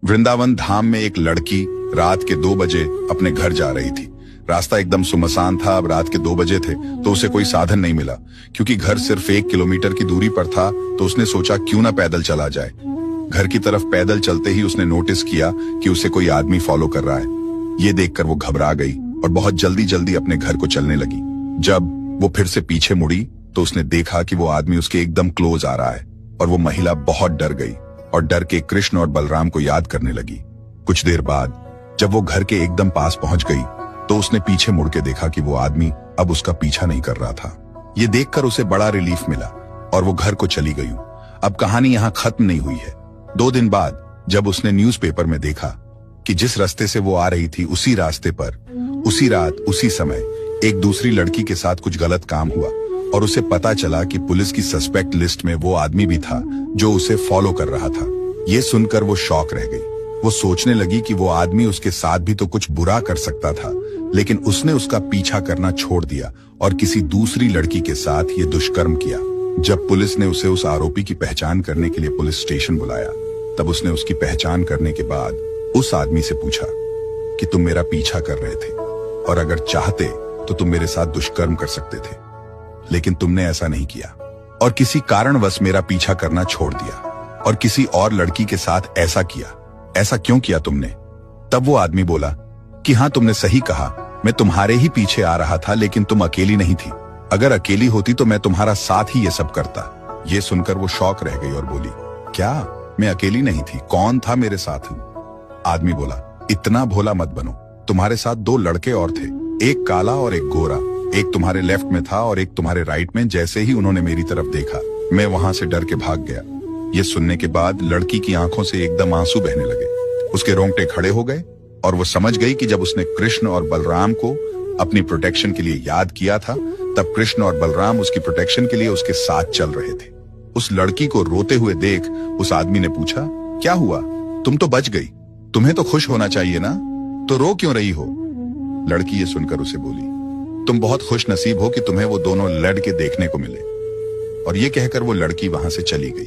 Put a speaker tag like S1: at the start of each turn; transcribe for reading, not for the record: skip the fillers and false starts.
S1: वृंदावन धाम में एक लड़की रात के 2 बजे अपने घर जा रही थी। रास्ता एकदम सुनसान था। अब रात के 2 बजे थे तो उसे कोई साधन नहीं मिला। क्योंकि घर सिर्फ 1 किलोमीटर की दूरी पर था तो उसने सोचा क्यों ना पैदल चला जाए। घर की तरफ पैदल चलते ही उसने नोटिस किया कि उसे कोई आदमी फॉलो कर रहा है। ये देखकर वो घबरा गई और बहुत जल्दी जल्दी अपने घर को चलने लगी। जब वो फिर से पीछे मुड़ी तो उसने देखा कि वो आदमी उसके एकदम क्लोज आ रहा है और वो महिला बहुत डर गई और डर के कृष्ण और बलराम को याद करने लगी। कुछ देर बाद जब वो घर के एकदम पास पहुंच गई तो उसने पीछे मुड़ के देखा कि वो आदमी अब उसका पीछा नहीं कर रहा था। ये देखकर उसे बड़ा रिलीफ मिला और वो घर को चली गई। अब कहानी यहाँ खत्म नहीं हुई है। 2 दिन बाद जब उसने न्यूज़पेपर में देखा कि जिस रास्ते से वो आ रही थी उसी रास्ते पर उसी रात उसी समय एक दूसरी लड़की के साथ कुछ गलत काम हुआ और उसे पता चला कि पुलिस की सस्पेक्ट लिस्ट में वो आदमी भी था जो उसे फॉलो कर रहा था। ये सुनकर वो शॉक रह गई। वो सोचने लगी कि वो आदमी उसके साथ भी तो कुछ बुरा कर सकता था, लेकिन उसने उसका पीछा करना छोड़ दिया और किसी दूसरी लड़की के साथ ये दुष्कर्म किया। जब पुलिस ने उसे उस आरोपी की पहचान करने के लिए पुलिस स्टेशन बुलाया तब उसने उसकी पहचान करने के बाद उस आदमी से पूछा कि तुम मेरा पीछा कर रहे थे और अगर चाहते तो तुम मेरे साथ दुष्कर्म कर सकते थे, लेकिन तुमने ऐसा नहीं किया और किसी कारणवश मेरा पीछा करना छोड़ दिया और किसी और लड़की के साथ ऐसा किया। ऐसा क्यों किया तुमने? तब वो आदमी बोला कि हाँ, तुमने सही कहा, मैं तुम्हारे ही पीछे आ रहा था, लेकिन तुम अकेली नहीं थी। अगर अकेली होती तो मैं तुम्हारा साथ ही ये सब करता। ये सुनकर वो शॉक रह गई और बोली, क्या मैं अकेली नहीं थी? कौन था मेरे साथ? आदमी बोला, इतना भोला मत बनो, तुम्हारे साथ 2 लड़के और थे, एक काला और एक गोरा। एक तुम्हारे लेफ्ट में था और एक तुम्हारे राइट में। जैसे ही उन्होंने मेरी तरफ देखा मैं वहां से डर के भाग गया। ये सुनने के बाद लड़की की आंखों से एकदम आंसू बहने लगे। उसके रोंगटे खड़े हो गए और वो समझ गई कि जब उसने कृष्ण और बलराम को अपनी प्रोटेक्शन के लिए याद किया था तब कृष्ण और बलराम उसकी प्रोटेक्शन के लिए उसके साथ चल रहे थे। उस लड़की को रोते हुए देख उस आदमी ने पूछा, क्या हुआ? तुम तो बच गई, तुम्हें तो खुश होना चाहिए ना, तो रो क्यों रही हो? लड़की ये सुनकर उसे बोली, तुम बहुत खुश नसीब हो कि तुम्हें वो दोनों लड़के देखने को मिले। और ये कहकर वो लड़की वहां से चली गई।